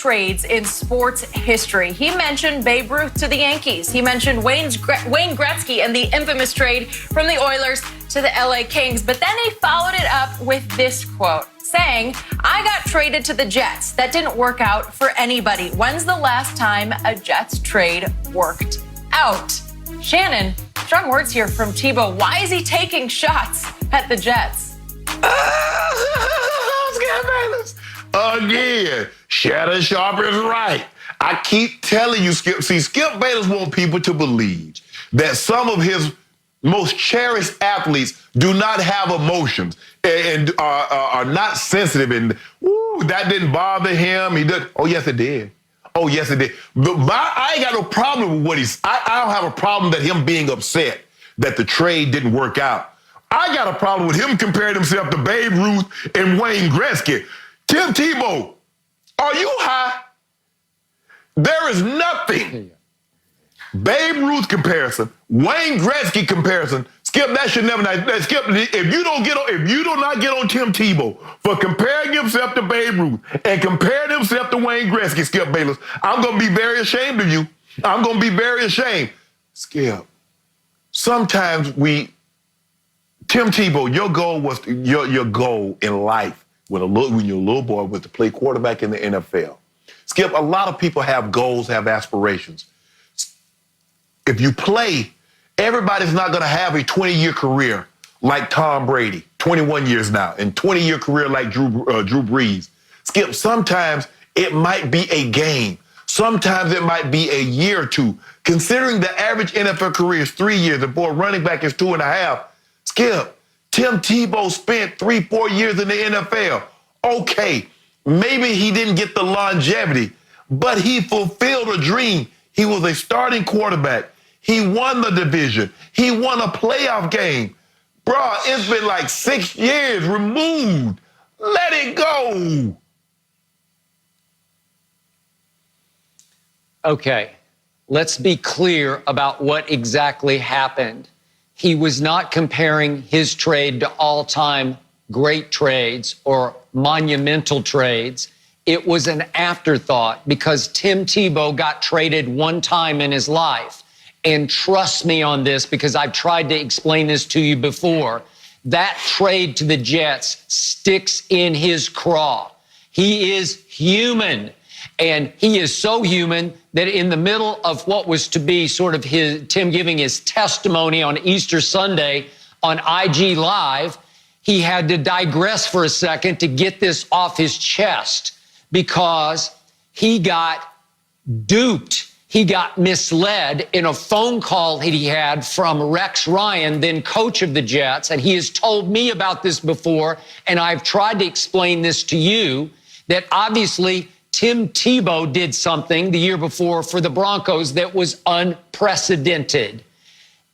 trades in sports history. He mentioned Babe Ruth to the Yankees. He mentioned Wayne Gretzky and the infamous trade from the Oilers to the LA Kings. But then he followed it up with this quote, saying, "I got traded to the Jets. That didn't work out for anybody. When's the last time a Jets trade worked out?" Shannon, strong words here from Tebow. Why is he taking shots at the Jets? Again, Shannon Sharp is right. I keep telling you, Skip. See, Skip Bayless wants people to believe that some of his most cherished athletes do not have emotions and are not sensitive. And that didn't bother him. He did. Oh, yes, it did. Oh, yes, it did. But I ain't got no problem with what he's. I don't have a problem that him being upset that the trade didn't work out. I got a problem with him comparing himself to Babe Ruth and Wayne Gretzky. Tim Tebow, are you high? There is nothing. Babe Ruth comparison, Wayne Gretzky comparison. Skip, that should never. Skip, if you do not get on Tim Tebow for comparing himself to Babe Ruth and comparing himself to Wayne Gretzky, Skip Bayless, I'm gonna be very ashamed of you. I'm gonna be very ashamed. Skip, sometimes Tim Tebow, your goal was your goal in life when you're a little boy was to play quarterback in the NFL. Skip, a lot of people have goals, have aspirations. If you play, everybody's not going to have a 20-year career like Tom Brady, 21 years now, and 20-year career like Drew Brees. Skip, sometimes it might be a game. Sometimes it might be a year or two. Considering the average NFL career is 3 years and for a running back is 2.5, Skip, Tim Tebow spent 3-4 years in the NFL. Okay, maybe he didn't get the longevity, but he fulfilled a dream. He was a starting quarterback. He won the division. He won a playoff game. Bruh, it's been like 6 years removed. Let it go. Okay, let's be clear about what exactly happened. He was not comparing his trade to all-time great trades or monumental trades. It was an afterthought because Tim Tebow got traded one time in his life. And trust me on this because I've tried to explain this to you before. That trade to the Jets sticks in his craw. He is human. And he is so human that in the middle of what was to be sort of Tim giving his testimony on Easter Sunday on IG Live, he had to digress for a second to get this off his chest because he got duped. He got misled in a phone call that he had from Rex Ryan, then coach of the Jets. And he has told me about this before, and I've tried to explain this to you, that obviously Tim Tebow did something the year before for the Broncos that was unprecedented.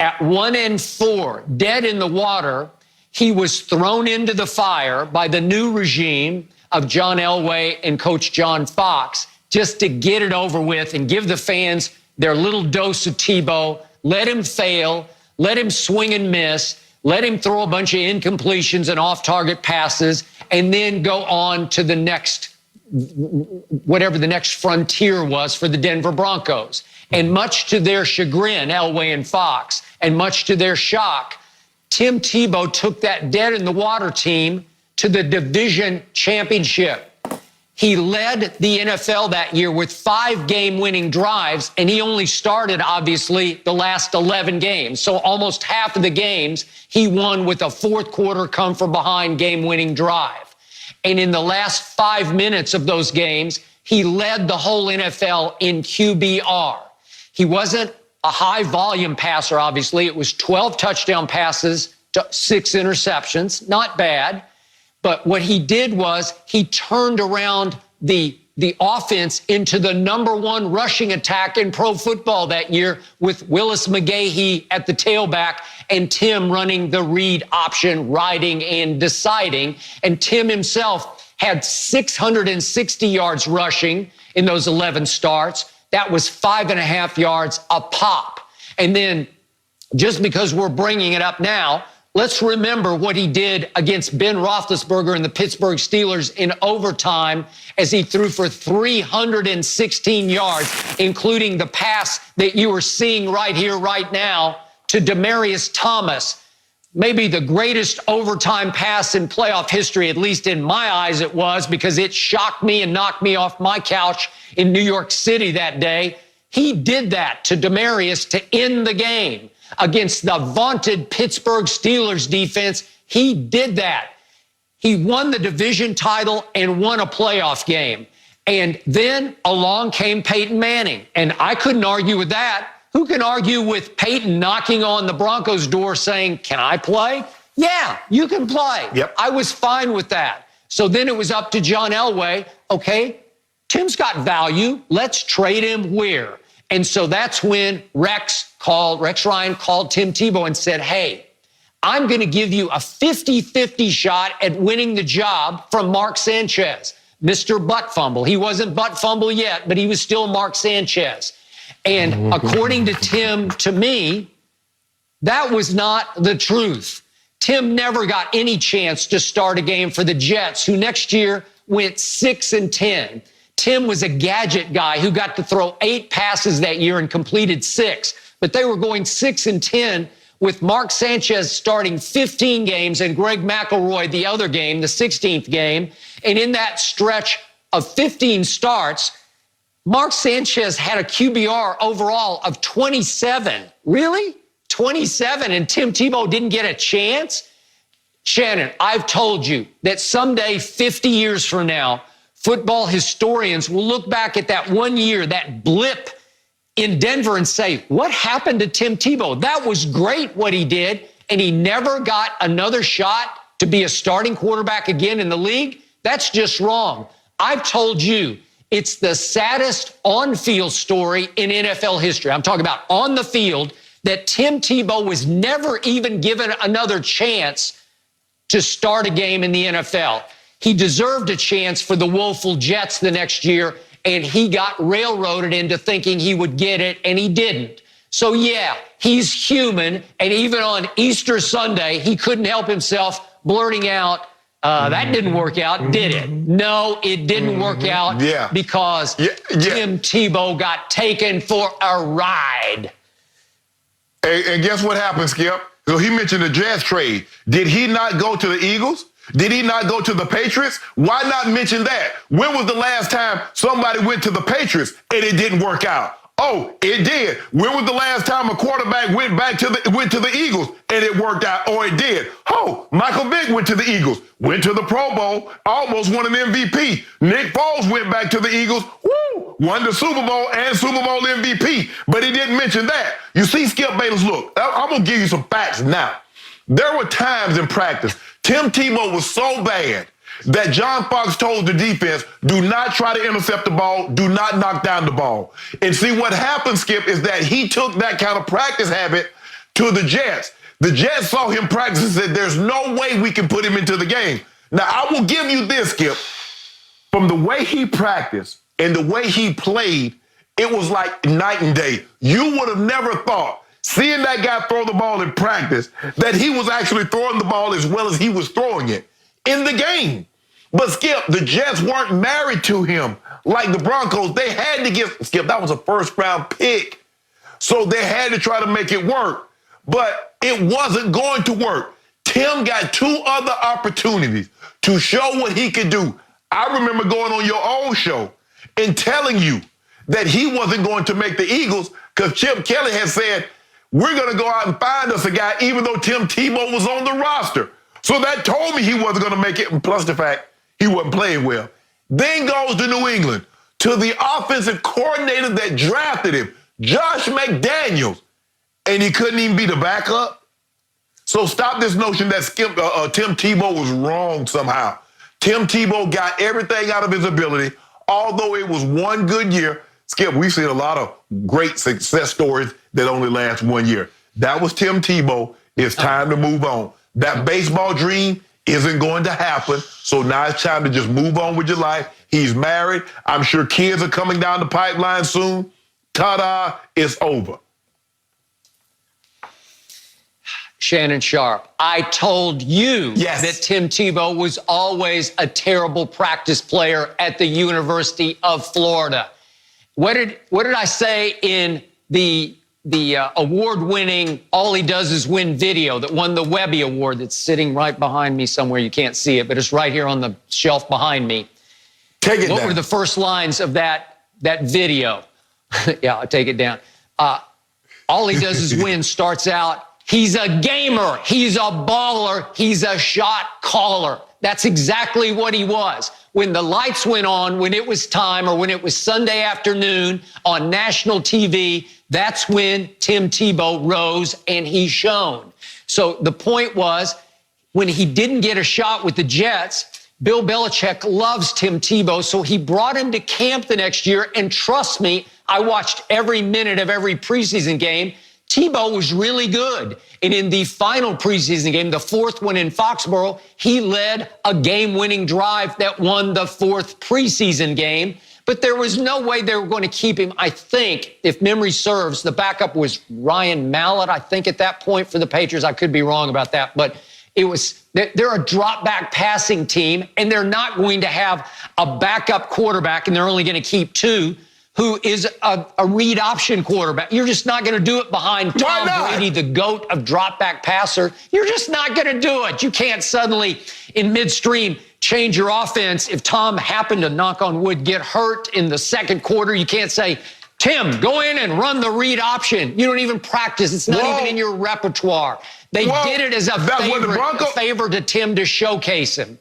At 1-4, dead in the water, he was thrown into the fire by the new regime of John Elway and Coach John Fox just to get it over with and give the fans their little dose of Tebow, let him fail, let him swing and miss, let him throw a bunch of incompletions and off-target passes, and then go on to the next whatever the next frontier was for the Denver Broncos. And much to their chagrin, Elway and Fox, and much to their shock, Tim Tebow took that dead-in-the-water team to the division championship. He led the NFL that year with 5 game-winning drives, and he only started, obviously, the last 11 games. So almost half of the games he won with a fourth-quarter come-from-behind game-winning drive. And in the last 5 minutes of those games, he led the whole NFL in QBR. He wasn't a high-volume passer, obviously. It was 12 touchdown passes to 6 interceptions. Not bad. But what he did was he turned around the offense into the #1 rushing attack in pro football that year with Willis McGahee at the tailback and Tim running the read option, riding and deciding. And Tim himself had 660 yards rushing in those 11 starts. That was 5.5 yards a pop. And then just because we're bringing it up now, let's remember what he did against Ben Roethlisberger and the Pittsburgh Steelers in overtime as he threw for 316 yards, including the pass that you are seeing right here, right now, to Demaryius Thomas. Maybe the greatest overtime pass in playoff history, at least in my eyes it was, because it shocked me and knocked me off my couch in New York City that day. He did that to Demaryius to end the game against the vaunted Pittsburgh Steelers defense. He did that. He won the division title and won a playoff game. And then along came Peyton Manning. And I couldn't argue with that. Who can argue with Peyton knocking on the Broncos' door saying, can I play? Yeah, you can play. Yep. I was fine with that. So then it was up to John Elway. Okay, Tim's got value. Let's trade him where? And so that's when Rex Ryan called Tim Tebow and said, hey, I'm going to give you a 50-50 shot at winning the job from Mark Sanchez, Mr. Butt Fumble. He wasn't Butt Fumble yet, but he was still Mark Sanchez. And according to Tim, to me, that was not the truth. Tim never got any chance to start a game for the Jets, who next year went 6-10. Tim was a gadget guy who got to throw 8 passes that year and completed 6. But they were going 6-10 with Mark Sanchez starting 15 games and Greg McElroy the other game, the 16th game. And in that stretch of 15 starts, Mark Sanchez had a QBR overall of 27. Really? 27, and Tim Tebow didn't get a chance? Shannon, I've told you that someday, 50 years from now, football historians will look back at that one year, that blip in Denver, and say, what happened to Tim Tebow? That was great what he did, and he never got another shot to be a starting quarterback again in the league? That's just wrong. I've told you, it's the saddest on-field story in NFL history. I'm talking about on the field, that Tim Tebow was never even given another chance to start a game in the NFL. He deserved a chance for the woeful Jets the next year, and he got railroaded into thinking he would get it, and he didn't. So yeah, he's human, and even on Easter Sunday, he couldn't help himself blurting out, that didn't work out, did it? No, it didn't work out because Tim Tebow got taken for a ride. And guess what happened, Skip? So he mentioned the Jets trade. Did he not go to the Eagles? Did he not go to the Patriots? Why not mention that? When was the last time somebody went to the Patriots and it didn't work out? Oh, it did. When was the last time a quarterback went to the Eagles and it worked out? Oh, it did. Oh, Michael Vick went to the Eagles, went to the Pro Bowl, almost won an MVP. Nick Foles went back to the Eagles, won the Super Bowl and Super Bowl MVP. But he didn't mention that. You see, Skip Bayless, look, I'm going to give you some facts now. There were times in practice, Tim Tebow was so bad that John Fox told the defense, do not try to intercept the ball, do not knock down the ball. And see, what happened, Skip, is that he took that kind of practice habit to the Jets. The Jets saw him practice and said, there's no way we can put him into the game. Now, I will give you this, Skip. From the way he practiced and the way he played, it was like night and day. You would have never thought, seeing that guy throw the ball in practice, that he was actually throwing the ball as well as he was throwing it in the game. But, Skip, the Jets weren't married to him like the Broncos. They had to give, Skip, that was a first-round pick. So they had to try to make it work. But it wasn't going to work. Tim got 2 other opportunities to show what he could do. I remember going on your old show and telling you that he wasn't going to make the Eagles because Chip Kelly had said, we're going to go out and find us a guy even though Tim Tebow was on the roster. So that told me he wasn't going to make it, and plus the fact he wasn't playing well. Then goes to New England, to the offensive coordinator that drafted him, Josh McDaniels, and he couldn't even be the backup. So stop this notion that Tim Tebow was wrong somehow. Tim Tebow got everything out of his ability, although it was one good year. Skip, we've seen a lot of great success stories that only last 1 year. That was Tim Tebow. It's time to move on. That baseball dream isn't going to happen, so now it's time to just move on with your life. He's married. I'm sure kids are coming down the pipeline soon. Ta-da, it's over. Shannon Sharp, I told you Yes. that Tim Tebow was always a terrible practice player at the University of Florida. What did I say in the award-winning All He Does Is Win video that won the Webby Award that's sitting right behind me somewhere? You can't see it, but it's right here on the shelf behind me. Take it What down. were the first lines of that video? Yeah, I'll take it down. All He Does Is Win starts out, he's a gamer, he's a baller, he's a shot caller. That's exactly what he was. When the lights went on, when it was time, or when it was Sunday afternoon on national TV, that's when Tim Tebow rose and he shone. So the point was, when he didn't get a shot with the Jets, Bill Belichick loves Tim Tebow, so he brought him to camp the next year, and trust me, I watched every minute of every preseason game. Tebow was really good. And in the final preseason game, the fourth one in Foxborough, he led a game-winning drive that won the fourth preseason game. But there was no way they were going to keep him. I think, if memory serves, the backup was Ryan Mallett, I think, at that point for the Patriots. I could be wrong about that. But they're a drop-back passing team, and they're not going to have a backup quarterback, and they're only going to keep two, who is a read option quarterback. You're just not going to do it behind Tom Brady, the GOAT of drop-back passer. You're just not going to do it. You can't suddenly, in midstream, change your offense. If Tom happened to, knock on wood, get hurt in the second quarter, you can't say, Tim, go in and run the read option. You don't even practice. It's not even in your repertoire. They did it as a favor to Tim to showcase him.